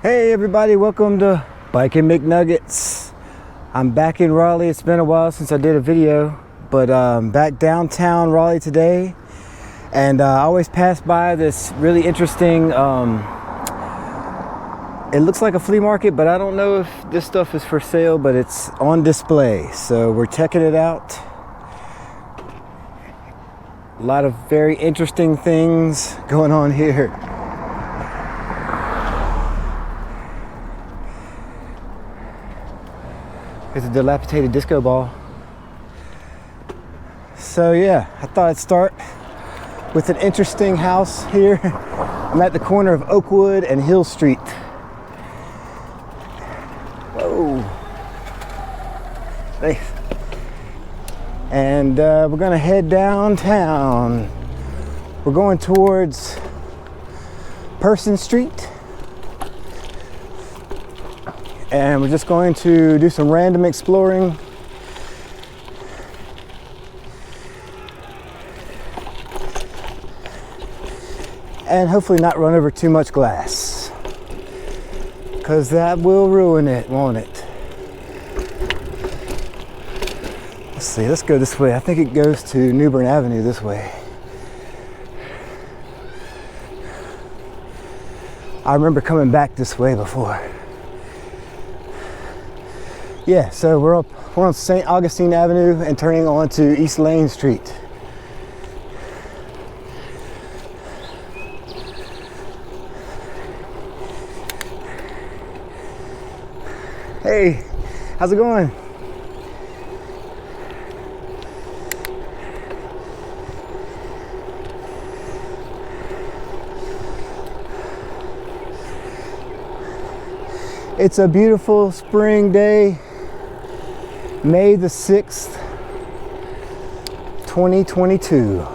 Hey everybody, welcome to Biking McNuggets. I'm back in Raleigh. It's been a while since I did a video, but back downtown Raleigh today. And I always pass by this really interesting, it looks like a flea market, but I don't know if this stuff is for sale, but it's on display. So we're checking it out. A lot of very interesting things going on here. It's a dilapidated disco ball. So yeah, I thought I'd start with an interesting house here. I'm at the corner of Oakwood and Hill Street. Whoa. Nice. And we're gonna head downtown. We're going towards Person Street. And we're just going to do some random exploring. And hopefully not run over too much glass, because that will ruin it, won't it? Let's see, let's go this way. I think it goes to Newbern Avenue this way. I remember coming back this way before. Yeah, so we're on St. Augustine Avenue and turning onto East Lane Street. Hey, how's it going? It's a beautiful spring day. May the 6th, 2022.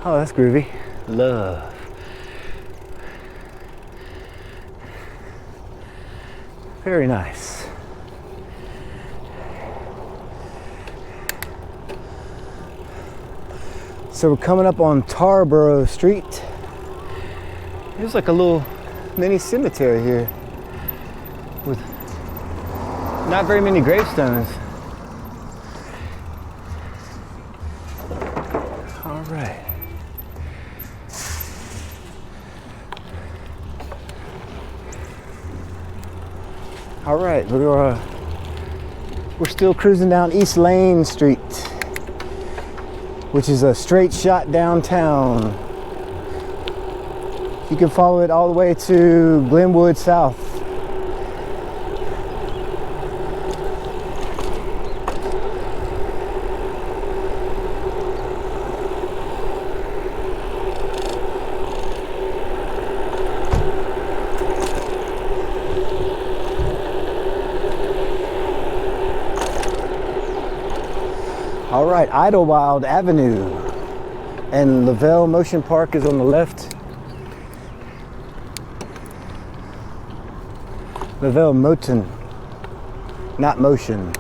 Oh, that's groovy. Love. Very nice. So we're coming up on Tarboro Street. There's like a little mini cemetery here with not very many gravestones. All right. All right, we're still cruising down East Lane Street, which is a straight shot downtown. You can follow it all the way to Glenwood South. All right, Idlewild Avenue and Lavelle Motion Park is on the left. Lavelle Moton, not motion.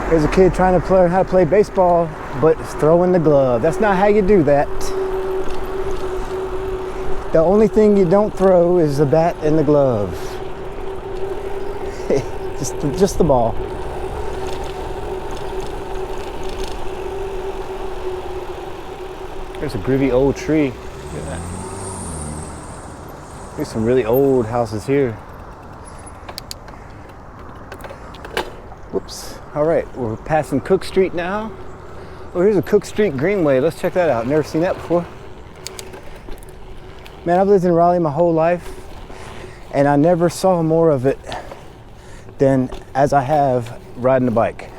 There's a kid trying to learn how to play baseball, but throwing the glove. That's not how you do that. The only thing you don't throw is the bat and the glove. just the ball. There's a groovy old tree. Look at that. There's some really old houses here. Whoops. All right, we're passing Cook Street now. Oh, here's a Cook Street Greenway. Let's check that out. Never seen that before. Man, I've lived in Raleigh my whole life, and I never saw more of it than as I have riding a bike.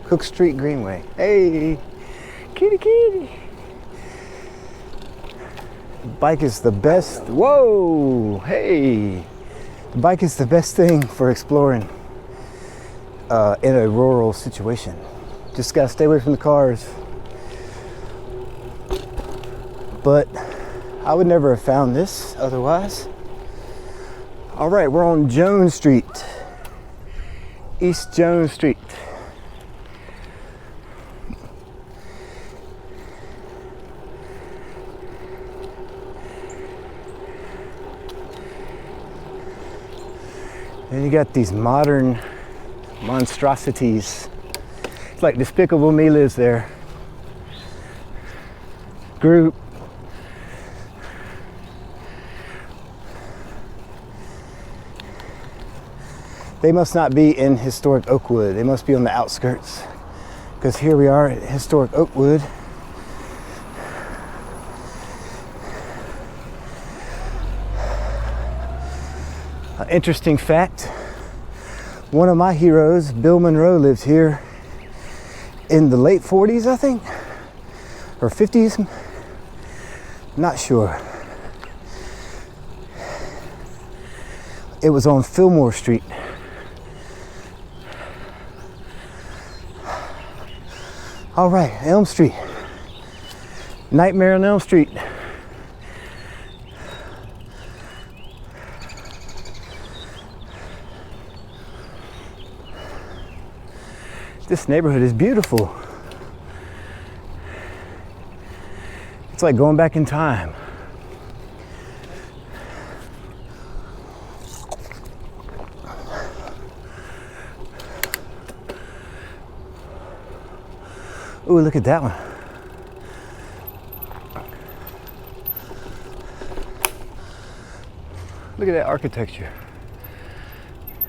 Cook Street Greenway. Hey, kitty kitty. The bike is the best. Whoa, hey. The bike is the best thing for exploring in a rural situation. Just gotta stay away from the cars. But I would never have found this otherwise. All right, we're on Jones Street. East Jones Street. And you got these modern monstrosities. It's like Despicable Me lives there. Group. They must not be in historic Oakwood. They must be on the outskirts. Because here we are at historic Oakwood. Interesting fact, one of my heroes, Bill Monroe, lived here in the late 40s, I think, or 50s, not sure. It was on Fillmore Street. All right, Elm Street. Nightmare on Elm Street. This neighborhood is beautiful. It's like going back in time. Ooh, look at that one. Look at that architecture.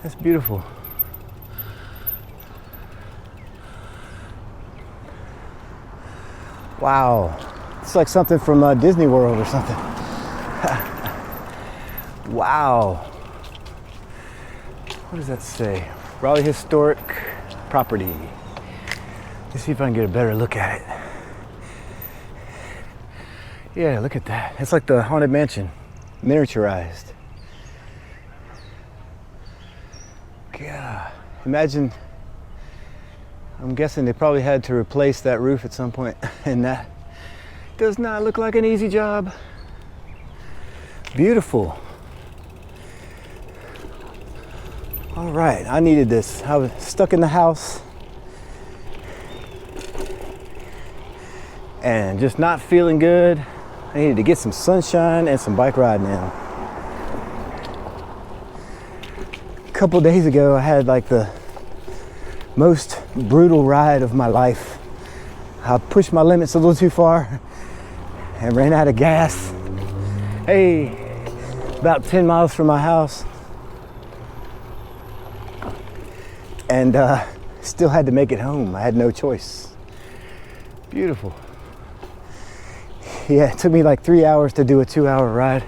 That's beautiful. Wow, it's like something from Disney World or something. Wow. What does that say? Raleigh Historic Property. Let's see if I can get a better look at it. Yeah, look at that. It's like the Haunted Mansion, miniaturized. God, imagine. I'm guessing they probably had to replace that roof at some point, and that does not look like an easy job. Beautiful. All right, I needed this. I was stuck in the house and just not feeling good. I needed to get some sunshine and some bike riding in. A couple days ago, I had like the most brutal ride of my life. I pushed my limits a little too far and ran out of gas. Hey, about 10 miles from my house. And still had to make it home. I had no choice. Beautiful. Yeah, it took me like 3 hours to do a 2-hour ride.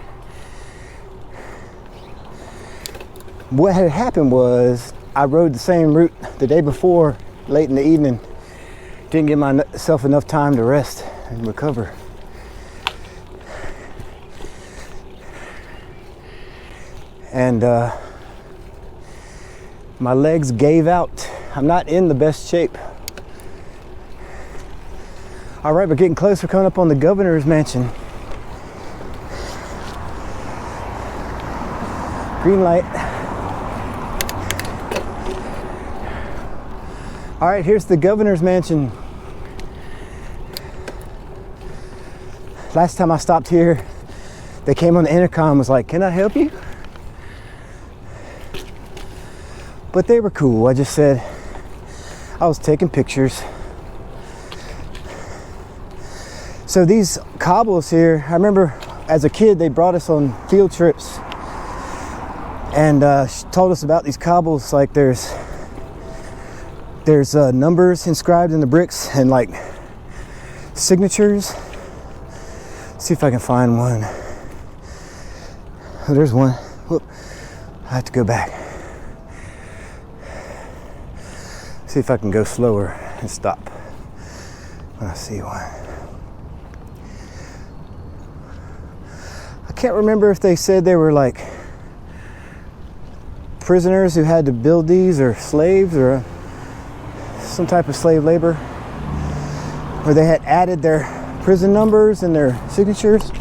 What had happened was I rode the same route the day before, late in the evening. Didn't give myself enough time to rest and recover. And my legs gave out. I'm not in the best shape. All right, we're getting close. We're coming up on the governor's mansion. Green light. All right, here's the governor's mansion. Last time I stopped here, they came on the intercom, was like, "Can I help you?" But they were cool. I just said I was taking pictures. So these cobbles here, I remember as a kid, they brought us on field trips and told us about these cobbles. Like there's numbers inscribed in the bricks and like signatures. Let's see if I can find one. Oh, there's one. Whoop. I have to go back. See if I can go slower and stop when I see one. I can't remember if they said they were like prisoners who had to build these, or slaves, or some type of slave labor, where they had added their prison numbers and their signatures.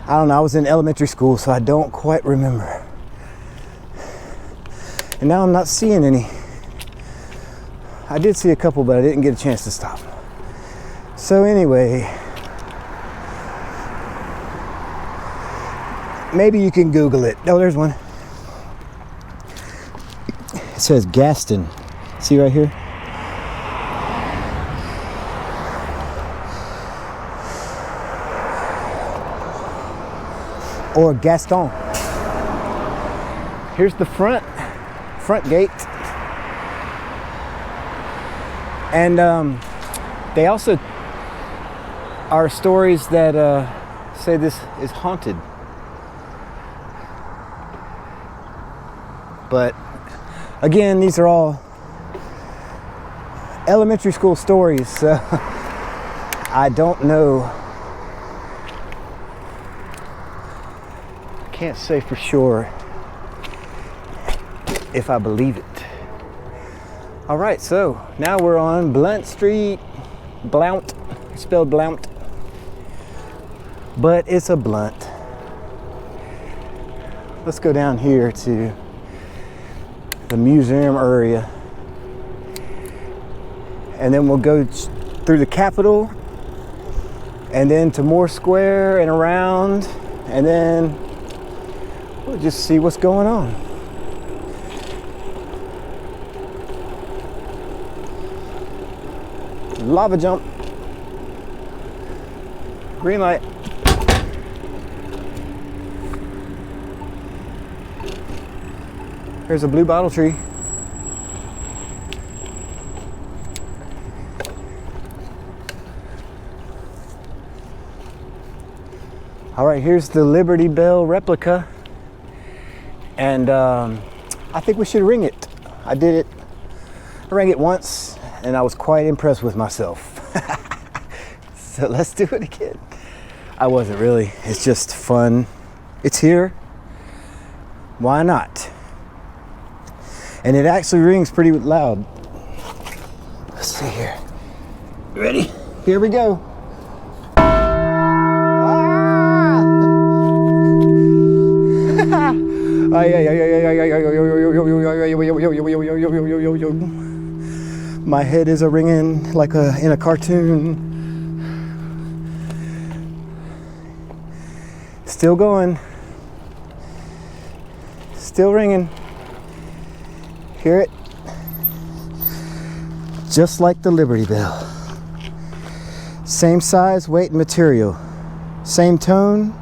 I don't know, I was in elementary school, so I don't quite remember. And now I'm not seeing any. I did see a couple, but I didn't get a chance to stop. So anyway, maybe you can Google it. Oh, there's one. It says Gaston. See right here? Or Gaston. Here's the front gate. And they also are stories that say this is haunted. But again, these are all elementary school stories, so I don't know. I can't say for sure if I believe it. All right, so now we're on Blount Street. Blount, spelled Blount, but it's a Blunt. Let's go down here to the museum area, and then we'll go through the Capitol, and then to Moore Square and around, and then we'll just see what's going on. Lava jump. Green light. There's a blue bottle tree. All right, here's the Liberty Bell replica. And I think we should ring it. I did it. I rang it once, and I was quite impressed with myself. So let's do it again. I wasn't really. It's just fun. It's here. Why not? And it actually rings pretty loud. Let's see here. Ready? Here we go. My head is a ringing like in a cartoon. Still going. Still ringing. Hear it? Just like the Liberty Bell. Same size, weight, and material. Same tone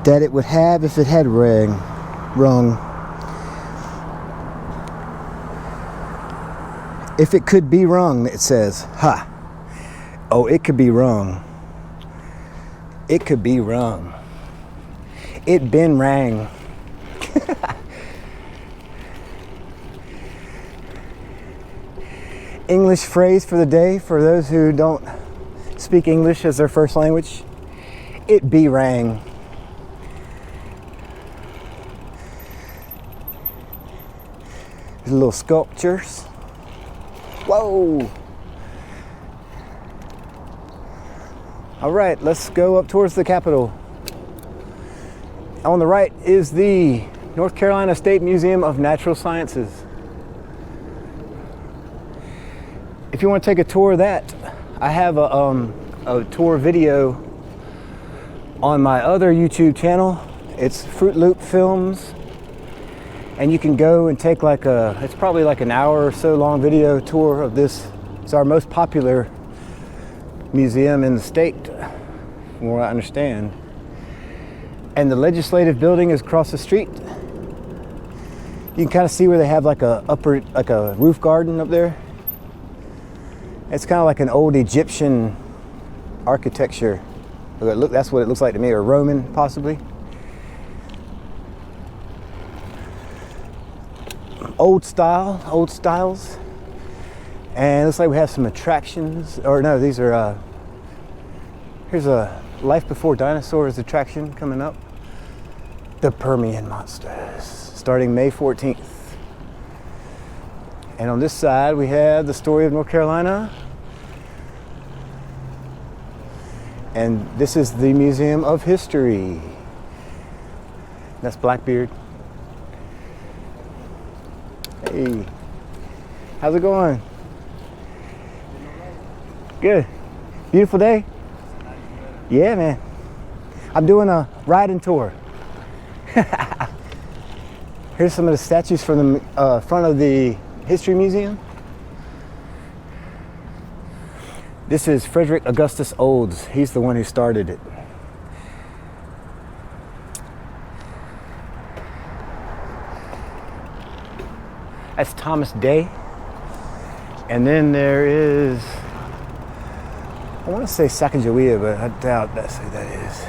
that it would have if it had rung. If it could be rung, it says. Ha! Oh, it could be rung. It could be rung. It been rang. English phrase for the day for those who don't speak English as their first language. It be rang. These little sculptures. Whoa! All right, let's go up towards the Capitol. On the right is the North Carolina State Museum of Natural Sciences. If you want to take a tour of that, I have a tour video on my other YouTube channel. It's Fruit Loop Films, and you can go and take it's probably like an hour or so long video tour of this. It's our most popular museum in the state, from what I understand. And the legislative building is across the street. You can kind of see where they have like a roof garden up there. It's kind of like an old Egyptian architecture. Look, that's what it looks like to me, or Roman possibly. Old styles. And it looks like we have some attractions, or no, these are, here's a Life Before Dinosaurs attraction coming up. The Permian Monsters, starting May 14th. And on this side, we have the story of North Carolina. And this is the Museum of History. That's Blackbeard. Hey, how's it going? Good. Beautiful day? Yeah, man. I'm doing a riding tour. Here's some of the statues from the front of the History Museum. This is Frederick Augustus Olds. He's the one who started it. That's Thomas Day. And then there is, I want to say Sacagawea, but I doubt that's who that is.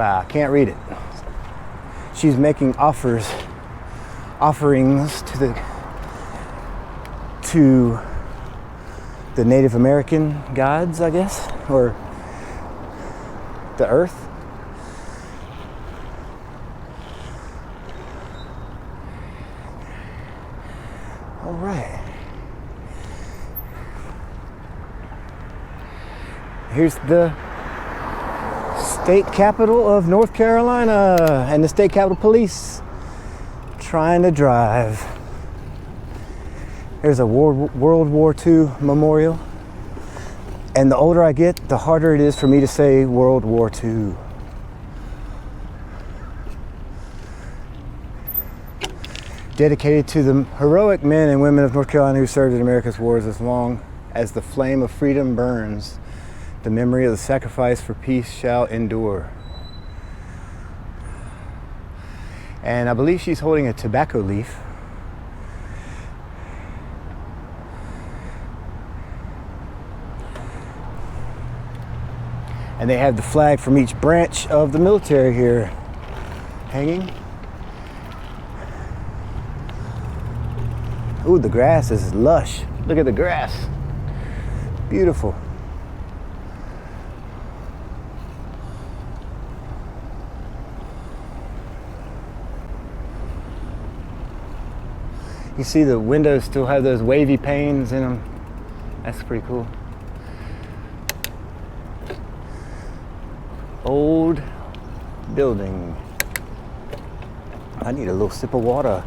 I can't read it. She's making offerings to the Native American gods, I guess, or the earth. All right. Here's the state capitol of North Carolina and the state capitol police trying to drive. There's a World War II memorial. And the older I get, the harder it is for me to say World War II. Dedicated to the heroic men and women of North Carolina who served in America's wars. As long as the flame of freedom burns, the memory of the sacrifice for peace shall endure. And I believe she's holding a tobacco leaf. And they have the flag from each branch of the military here hanging. Ooh, the grass is lush. Look at the grass. Beautiful. You see the windows still have those wavy panes in them. That's pretty cool. Old building. I need a little sip of water.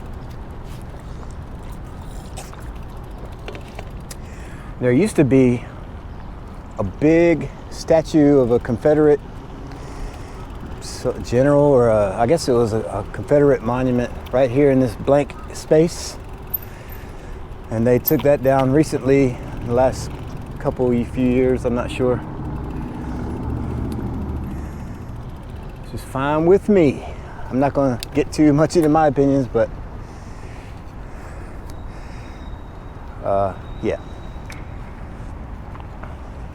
There used to be a big statue of a Confederate general, or I guess it was a Confederate monument right here in this blank space. And they took that down recently, in the last few years, I'm not sure. It's just fine with me. I'm not going to get too much into my opinions, but yeah.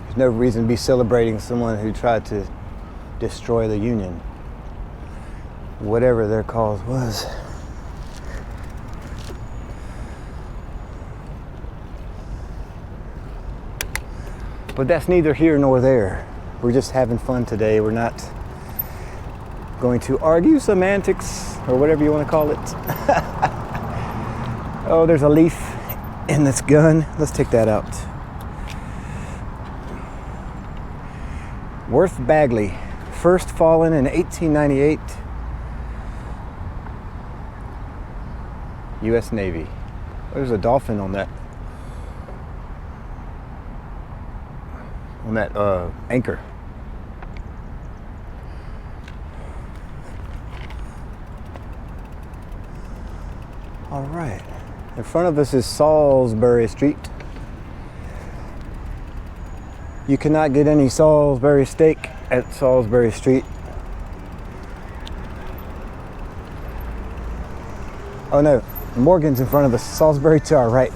There's no reason to be celebrating someone who tried to destroy the Union, whatever their cause was. But that's neither here nor there. We're just having fun today. We're not going to argue semantics or whatever you want to call it. Oh, there's a leaf in this gun. Let's take that out. Worth Bagley, first fallen in 1898. U.S. Navy. There's a dolphin on that. Anchor. All right. In front of us is Salisbury Street. You cannot get any Salisbury steak at Salisbury Street. Oh no, Morgan's in front of us. Salisbury to our right.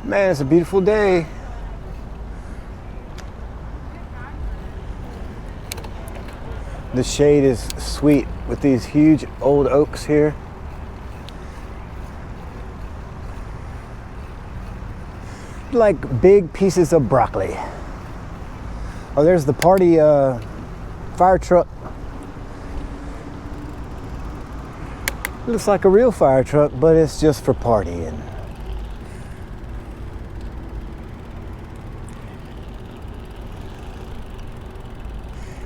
Man, it's a beautiful day. The shade is sweet with these huge old oaks here. shaped like big pieces of broccoli. Oh, there's the party fire truck. Looks like a real fire truck, but it's just for partying.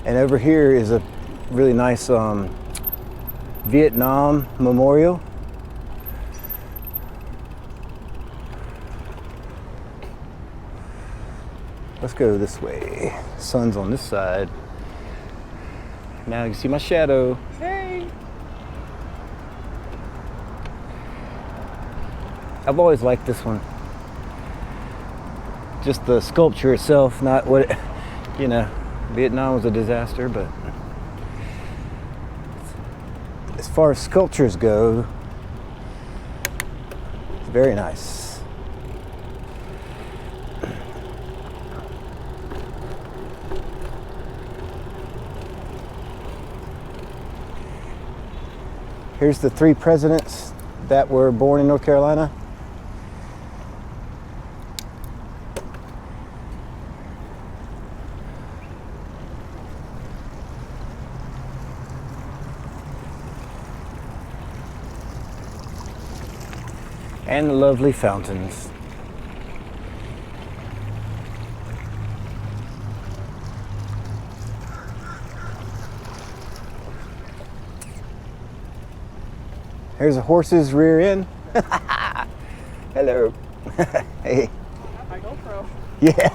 And over here is a really nice Vietnam memorial. Let's go this way. Sun's on this side. Now you can see my shadow. Hey! I've always liked this one. Just the sculpture itself, not what it, you know, Vietnam was a disaster, but as far as sculptures go, it's very nice. Here's the 3 presidents that were born in North Carolina. And the lovely fountains. Here's a horse's rear end. Hello. Hey. My GoPro. Yeah.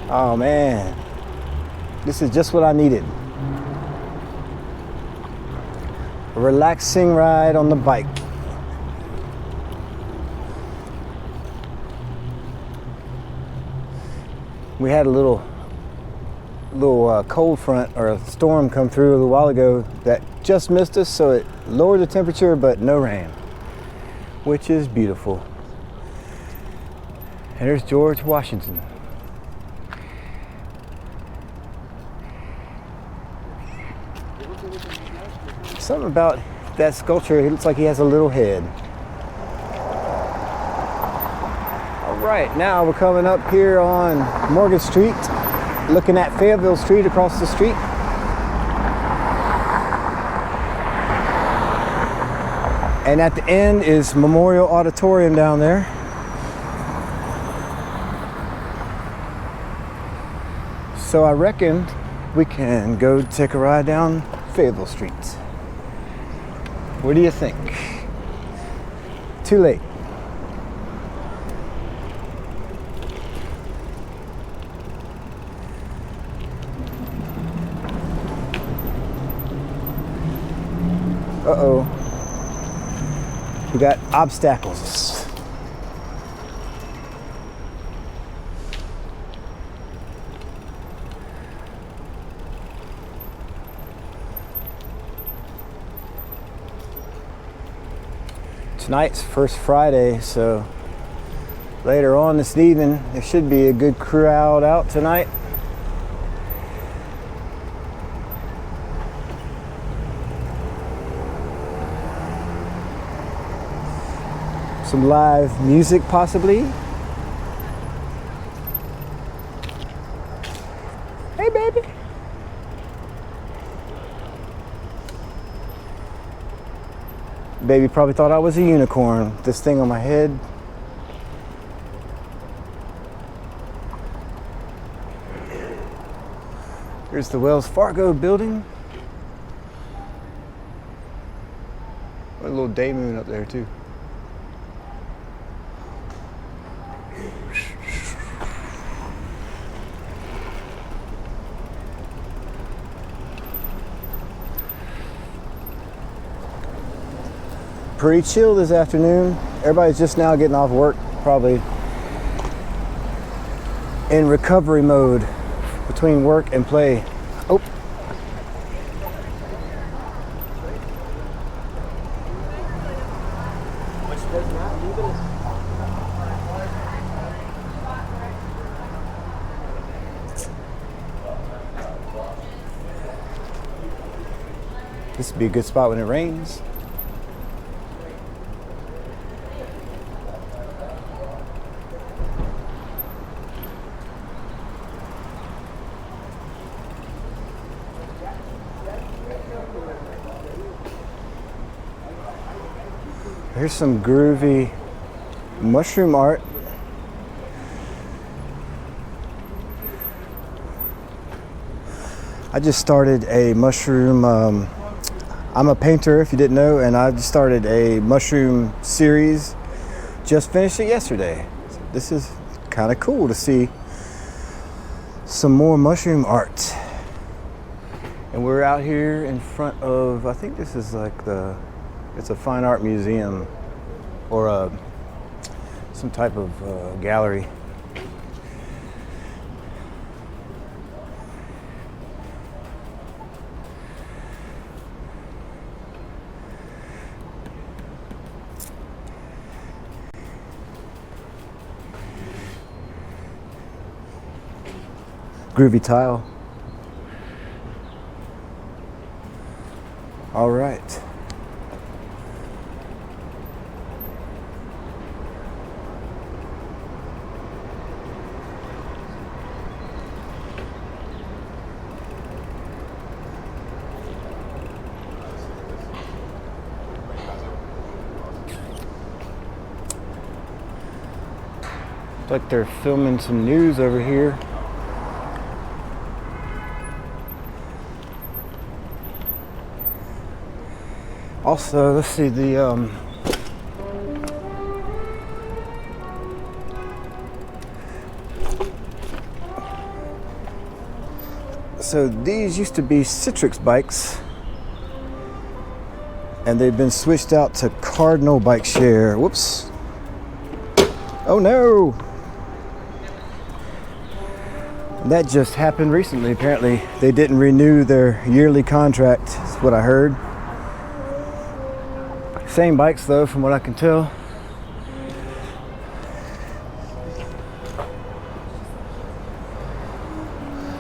Oh man. This is just what I needed. A relaxing ride on the bike. We had a little cold front or a storm come through a little while ago that just missed us, so it lowered the temperature, but no rain, which is beautiful. And there's George Washington. Something about that sculpture, it looks like he has a little head. Right, now we're coming up here on Morgan Street, looking at Fayetteville Street across the street. And at the end is Memorial Auditorium down there. So I reckon we can go take a ride down Fayetteville Street. What do you think? Too late. Uh-oh. We got obstacles. Tonight's first Friday, so later on this evening there should be a good crowd out tonight. Some live music possibly. Hey baby. Baby probably thought I was a unicorn. This thing on my head. Here's the Wells Fargo building. A little day moon up there too. Pretty chill this afternoon. Everybody's just now getting off work, probably in recovery mode between work and play. Oh. This would be a good spot when it rains. Here's some groovy mushroom art. I just started a mushroom, I'm a painter if you didn't know, and I just started a mushroom series. Just finished it yesterday. So this is kind of cool to see some more mushroom art. And we're out here in front of, I think this is like it's a fine art museum or some type of gallery. Groovy tile. All right. Looks like they're filming some news over here. Also, let's see so these used to be Citrix bikes, and they've been switched out to Cardinal bike share. Whoops. Oh no. That just happened recently. Apparently, they didn't renew their yearly contract. That's what I heard. Same bikes though, from what I can tell.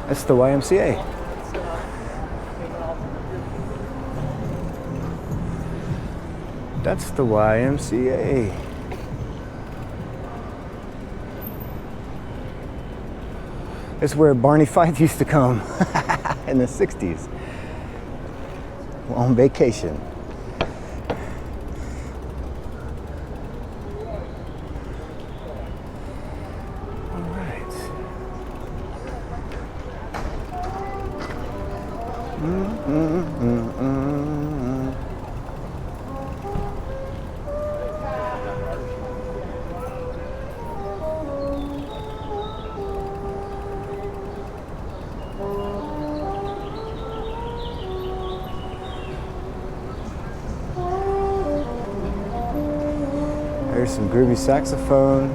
That's the YMCA. That's the YMCA. It's where Barney Fife used to come in the 60s on vacation. There's some groovy saxophone.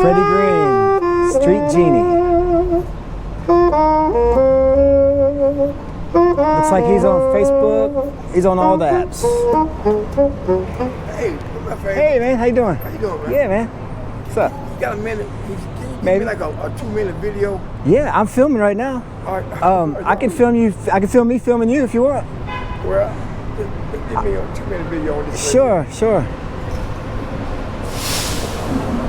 Freddie Green, Street Genie. Looks like he's on Facebook. He's on all the apps. Hey, my friend. Hey man, how you doing? How you doing, man? Yeah, man. What's up? You got a minute? Can you Maybe. give me like a 2-minute video? Yeah, I'm filming right now. All right. I can film you. I can film me filming you if you want. Well, just give me a 2-minute video on this. Sure, sure.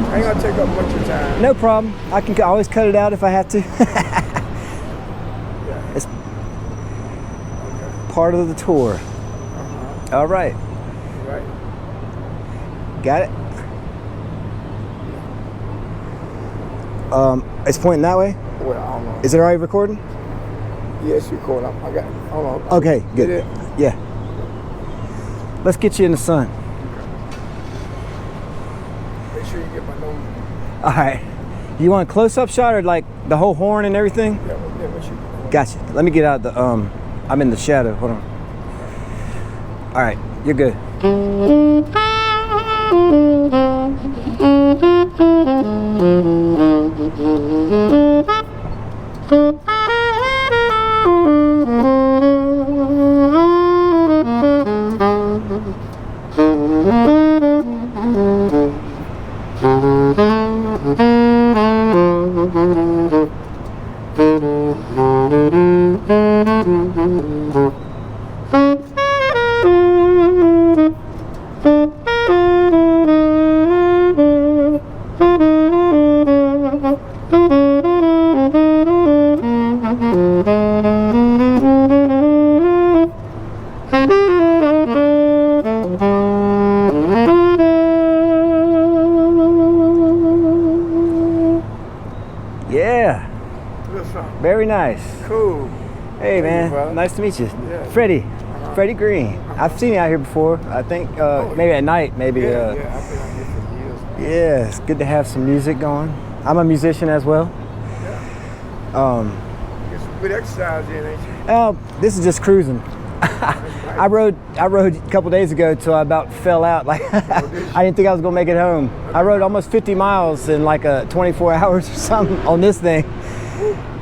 I ain't gonna take up much of your time. No problem. I can always cut it out if I have to. Yeah. It's part of the tour. All right. Right. Got it? It's pointing that way? Well, I don't know. Is it already recording? Yes, you're cool. I got it. Hold on. Okay, good. Get it? Yeah. Let's get you in the sun. Make sure you get my nose. All right. You want a close-up shot or like the whole horn and everything? Yeah, make sure. Gotcha. Let me get out the, I'm in the shadow. Hold on. All right, you're good. Yeah, Good song. very nice. Cool. Hey man, brother. nice to meet you. Yeah. Freddie. Freddie Green. I've seen you out here before. I think maybe at night, maybe. Yeah, I've been out here for years. Yeah, it's good to have some music going. I'm a musician as well. Get some good exercise in, ain't you? This is just cruising. I rode a couple days ago till I about fell out. Like I didn't think I was gonna make it home. I rode almost 50 miles in like 24 hours or something on this thing,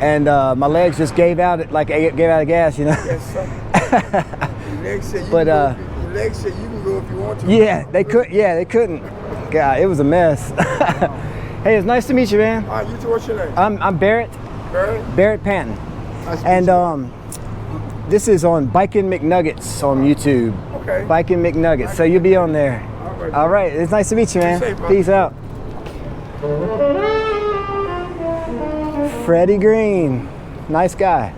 and my legs just gave out of gas, you know. Yes, sir. Your legs said you But, can go, your legs said you can go if you want to. Yeah, they couldn't. God, it was a mess. Hey, it's nice to meet you, man. All right, you two, what's your name? I'm Barrett. Barrett Panton. Nice to And meet you. this is on Bikin' McNuggets on YouTube. Okay. Bikin' McNuggets. So you'll be on there. All right. It's nice to meet you, man. safe, bro. Peace out. Freddie Green. Nice guy.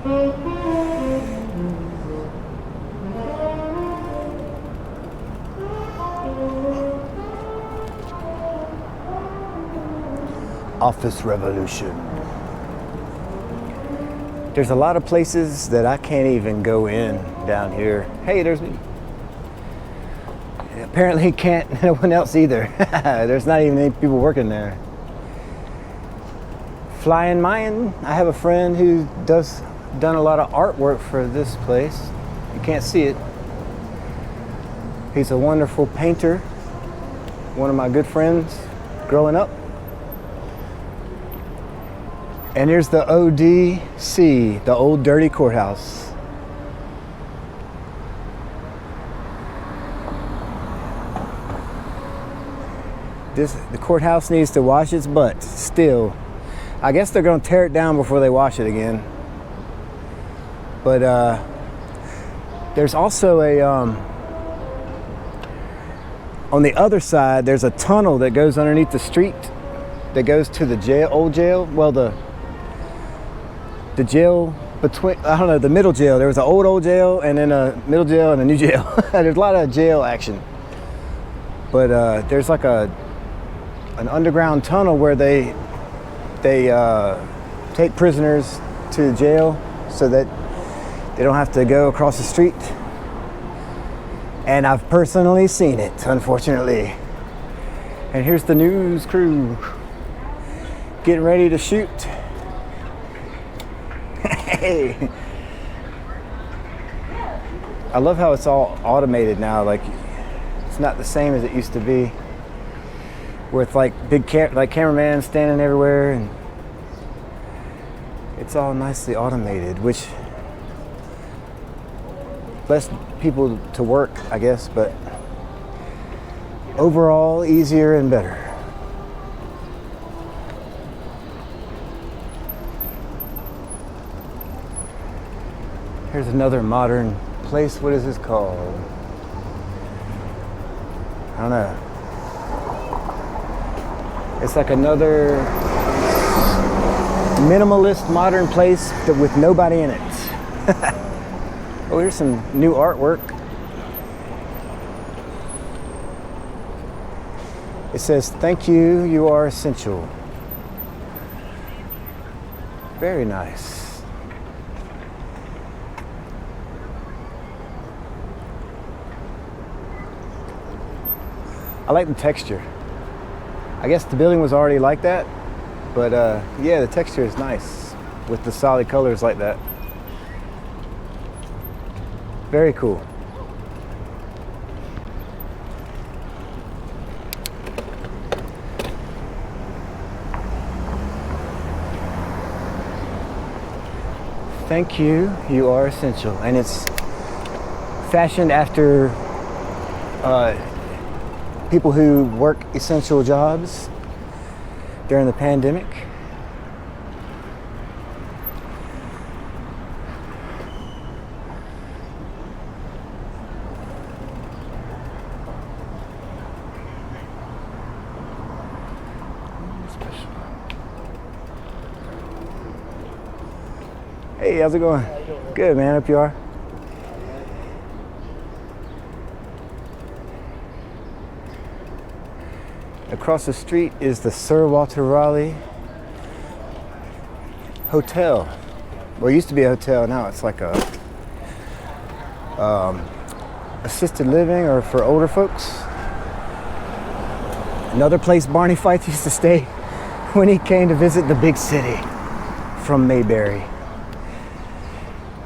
Office Revolution. There's a lot of places that I can't even go in down here. Hey, there's me. Apparently can't no one else either. There's not even any people working there. Flying Mayan. I have a friend who done a lot of artwork for this place. You can't see it. He's a wonderful painter. One of my good friends growing up. And here's the ODC, the Old Dirty Courthouse. The courthouse needs to wash its butt still. I guess they're gonna tear it down before they wash it again. But there's also on the other side, there's a tunnel that goes underneath the street that goes to the jail, old jail. Well, the jail between, I don't know, the middle jail. There was an old jail and then a middle jail and a new jail. There's a lot of jail action. But there's like an underground tunnel where they take prisoners to jail so that they don't have to go across the street. And I've personally seen it, unfortunately. And here's the news crew getting ready to shoot. Hey. I love how it's all automated now. Like, it's not the same as it used to be, with like big cameraman standing everywhere, and it's all nicely automated, which less people to work, I guess, but overall easier and better. Here's another modern place. What is this called? I don't know. It's like another minimalist modern place with nobody in it. Oh, here's some new artwork. It says, "Thank you, you are essential." Very nice. I like the texture. I guess the building was already like that, but yeah, the texture is nice with the solid colors like that. Very cool. Thank you, you are essential. And it's fashioned after people who work essential jobs. during the pandemic. Hey, how's it going? How you doing? Good, man. Hope you are. Across the street is the Sir Walter Raleigh Hotel. Well, it used to be a hotel. Now it's like a assisted living or for older folks. Another place Barney Fife used to stay when he came to visit the big city from Mayberry.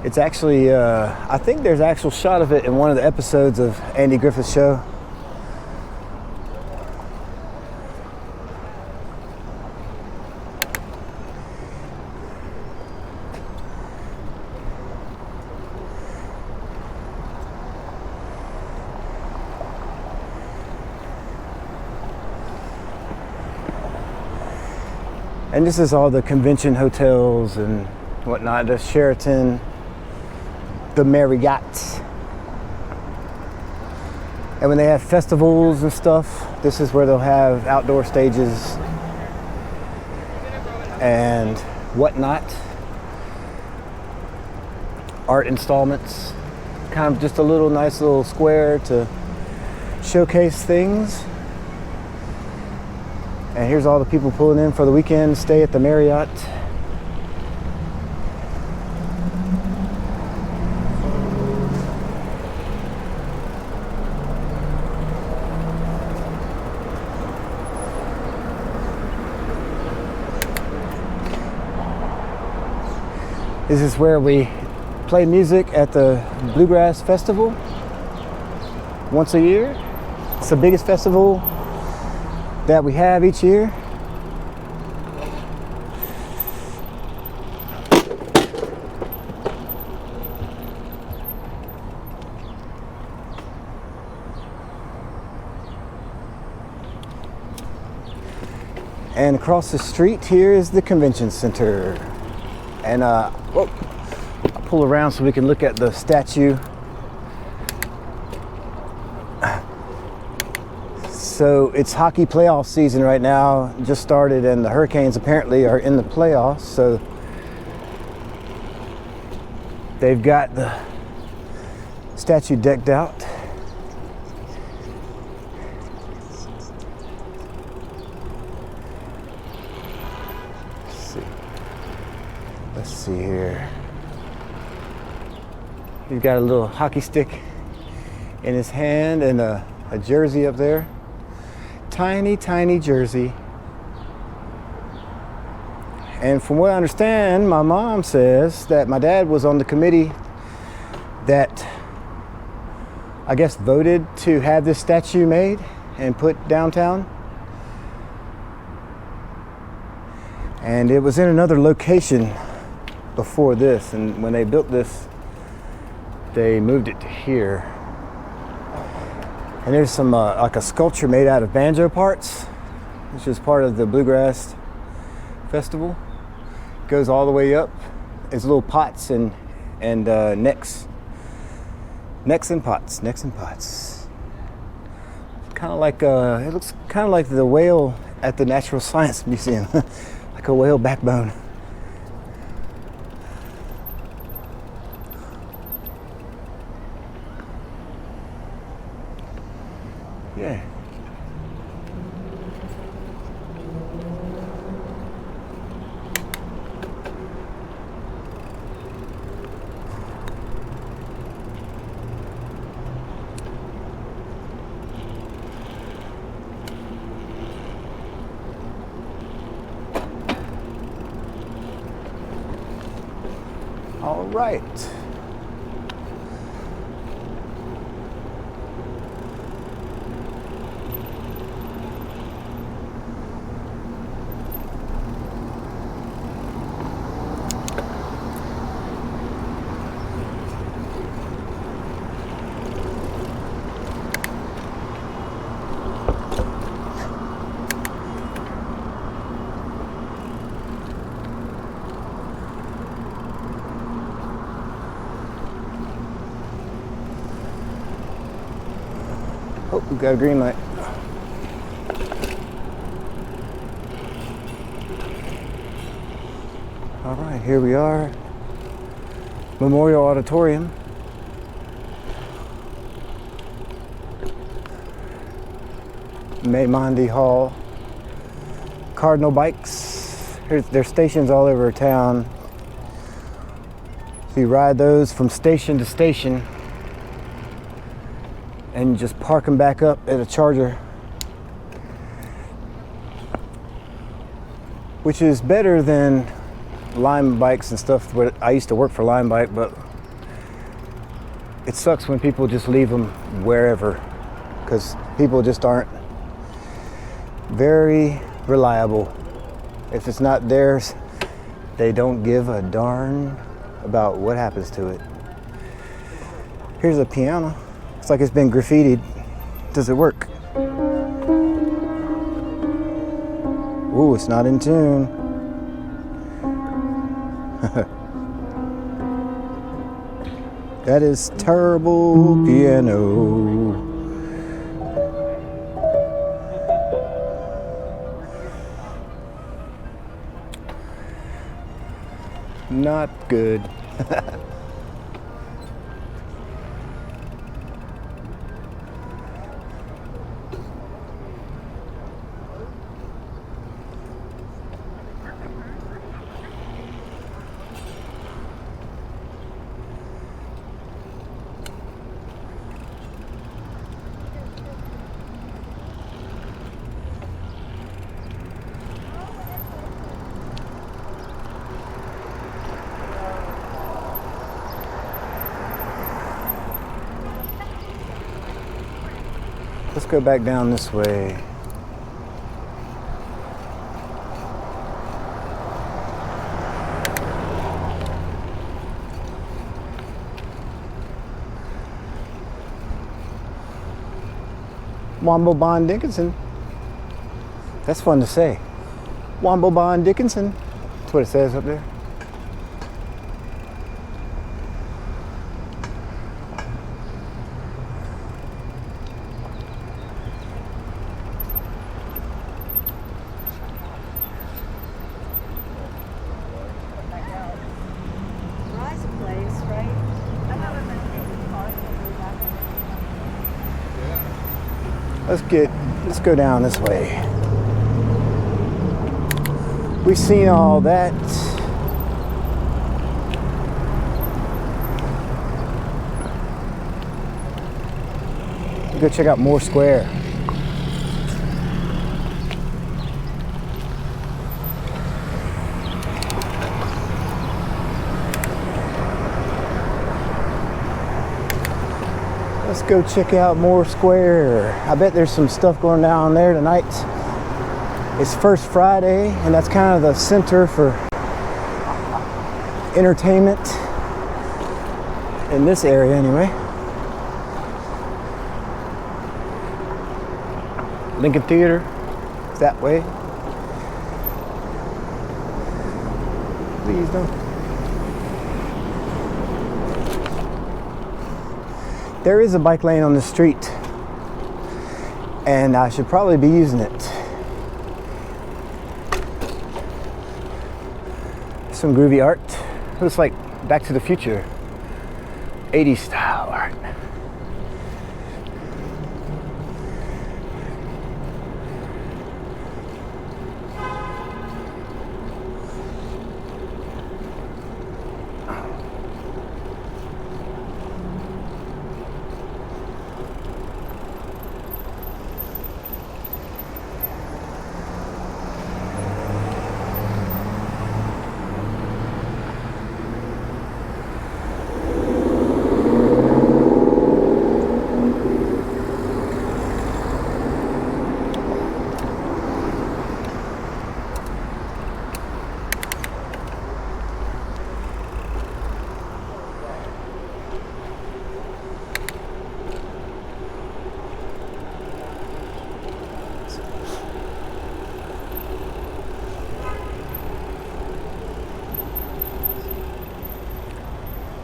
It's actually, I think there's an actual shot of it in one of the episodes of Andy Griffith's show. And this is all the convention hotels and whatnot, the Sheraton, the Marriott. And when they have festivals and stuff, this is where they'll have outdoor stages and whatnot. Art installments, kind of just a little nice little square to showcase things. And here's all the people pulling in for the weekend stay at the Marriott. This is where we play music at the Bluegrass Festival once a year. It's the biggest festival that we have each year. And across the street here is the convention center. And I'll pull around so we can look at the statue. So it's hockey playoff season right now, just started, and the Hurricanes apparently are in the playoffs. So they've got the statue decked out. Let's see here. He's got a little hockey stick in his hand and a jersey up there. Tiny, tiny jersey. And from what I understand, my mom says that my dad was on the committee that I guess voted to have this statue made and put downtown. And it was in another location before this, and when they built this, they moved it to here. And there's some like a sculpture made out of banjo parts, which is part of the Bluegrass Festival. Goes all the way up. It's little pots and necks and pots. Kind of like it looks kind of like the whale at the Natural Science Museum, like a whale backbone. Yeah. All right. We got a green light. All right, here we are. Memorial Auditorium. Maimandi Hall. Cardinal bikes. There's stations all over town. So you ride those from station to station and just park them back up at a charger, which is better than Lime bikes and stuff. I used to work for Lime Bike, but it sucks when people just leave them wherever, because people just aren't very reliable. If it's not theirs, they don't give a darn about what happens to it. Here's a piano. It's like it's been graffitied. Does it work? Ooh, it's not in tune. That is terrible piano. Not good. Let's go back down this way. Wombo Bond Dickinson. That's fun to say. Wombo Bond Dickinson. That's what it says up there. Let's go down this way. We've seen all that. Go check out Moore Square. Let's go check out Moore Square. I bet there's some stuff going down there tonight. It's First Friday, and that's kind of the center for entertainment in this area anyway. Lincoln Theater is that way. Please don't. There is a bike lane on the street, and I should probably be using it. Some groovy art. Looks like Back to the Future, 80s style art.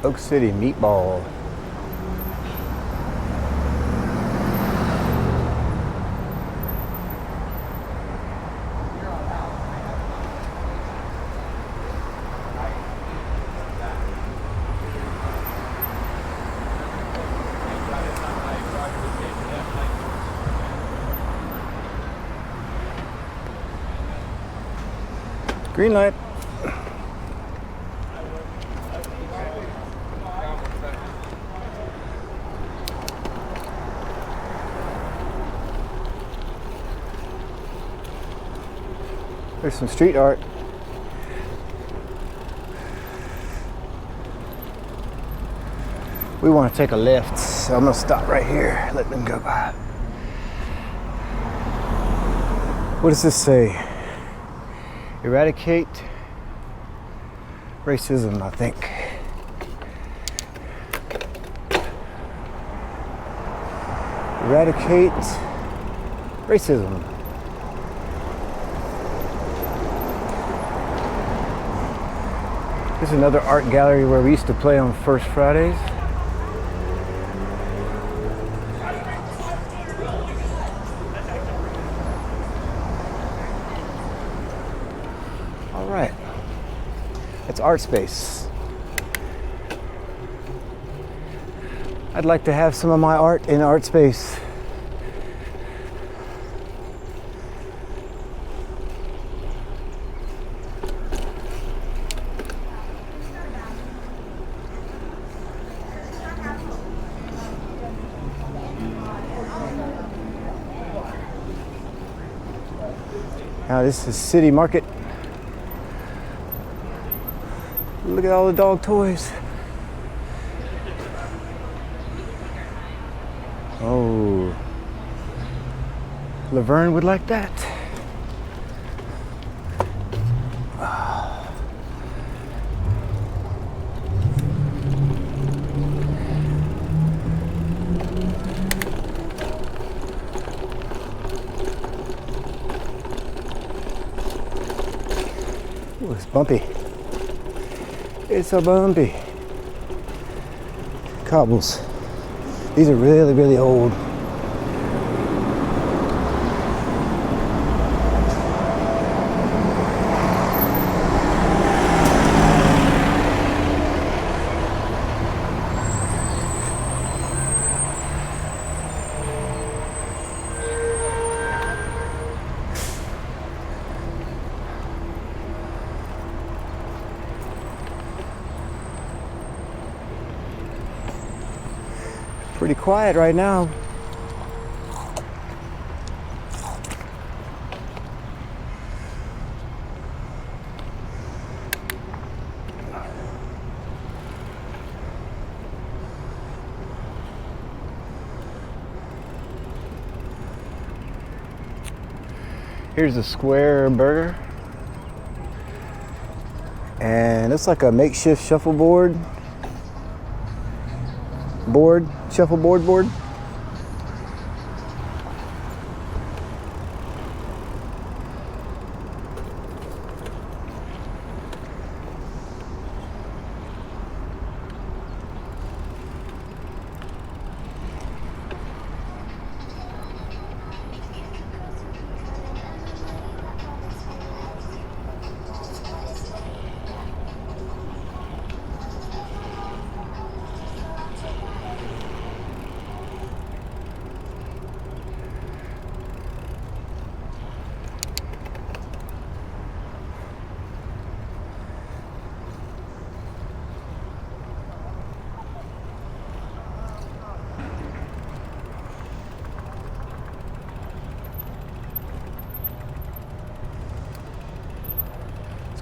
Oak City meatball. Green light. There's some street art. We want to take a left, so I'm gonna stop right here, let them go by. What does this say? Eradicate racism, I think. Eradicate racism. This is another art gallery where we used to play on First Fridays. All right, it's art space. I'd like to have some of my art in art space. Now this is City Market. Look at all the dog toys. Oh, Laverne would like that. Ooh, it's bumpy. It's so bumpy. Cobbles. These are really, really old. Pretty quiet right now. Here's a square burger. And it's like a makeshift shuffleboard. Shuffleboard board.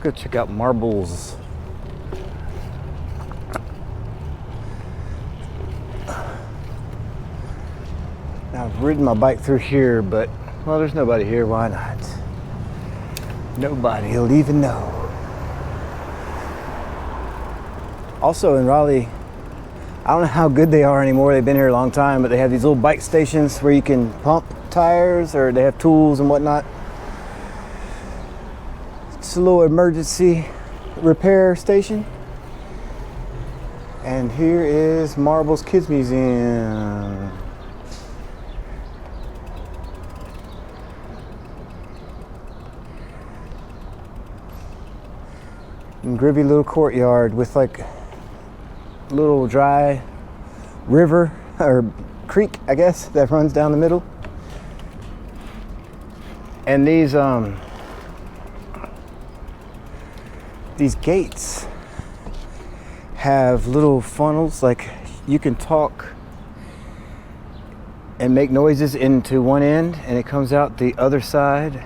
Go check out Marbles. Now I've ridden my bike through here, but well, there's nobody here. Why not? Nobody'll even know. Also in Raleigh, I don't know how good they are anymore. They've been here a long time, but they have these little bike stations where you can pump tires, or they have tools and whatnot. It's a little emergency repair station. And here is Marbles Kids Museum. And groovy little courtyard with like a little dry river or creek, I guess, that runs down the middle. And these these gates have little funnels, like you can talk and make noises into one end and it comes out the other side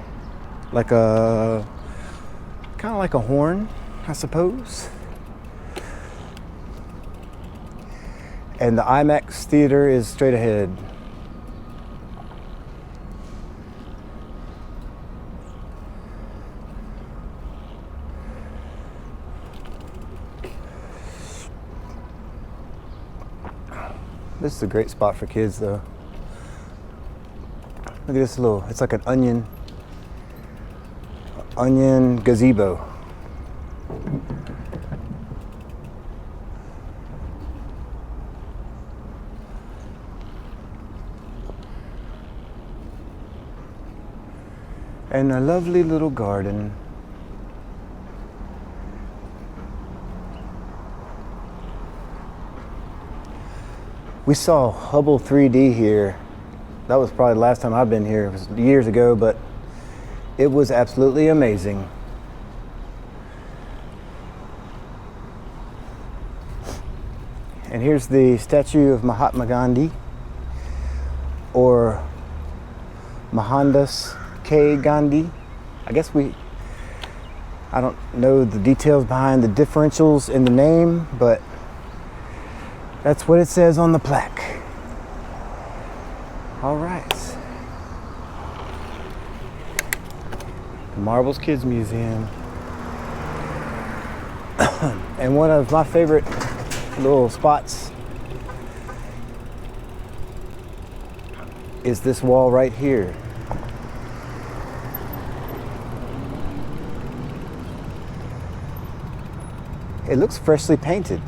like a kind of like a horn, I suppose. And the IMAX theater is straight ahead. This is a great spot for kids though. Look at this little, it's like an onion gazebo. And a lovely little garden. We saw Hubble 3D here. That was probably the last time I've been here. It was years ago, but it was absolutely amazing. And here's the statue of Mahatma Gandhi, or Mohandas K. Gandhi. I don't know the details behind the differentials in the name, but that's what it says on the plaque. All right. The Marbles Kids Museum. And one of my favorite little spots is this wall right here. It looks freshly painted.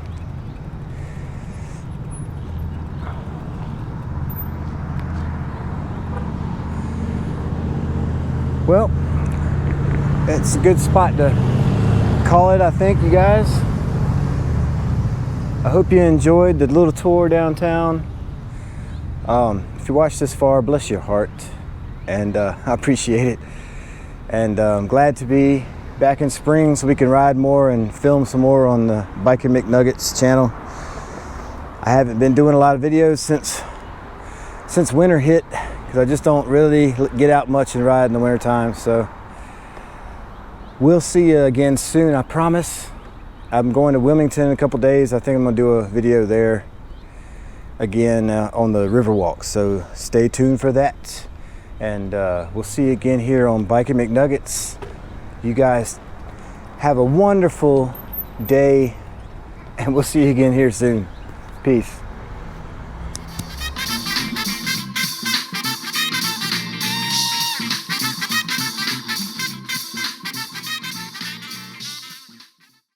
Well, it's a good spot to call it, I think, you guys. I hope you enjoyed the little tour downtown. If you watched this far, bless your heart, and I appreciate it. And I'm glad to be back in spring so we can ride more and film some more on the Biking McNuggets channel. I haven't been doing a lot of videos since winter hit, because I just don't really get out much and ride in the wintertime. So we'll see you again soon, I promise. I'm going to Wilmington in a couple days. I think I'm gonna do a video there again on the Riverwalk, so stay tuned for that. And we'll see you again here on Biking McNuggets. You guys have a wonderful day, and we'll see you again here soon. Peace.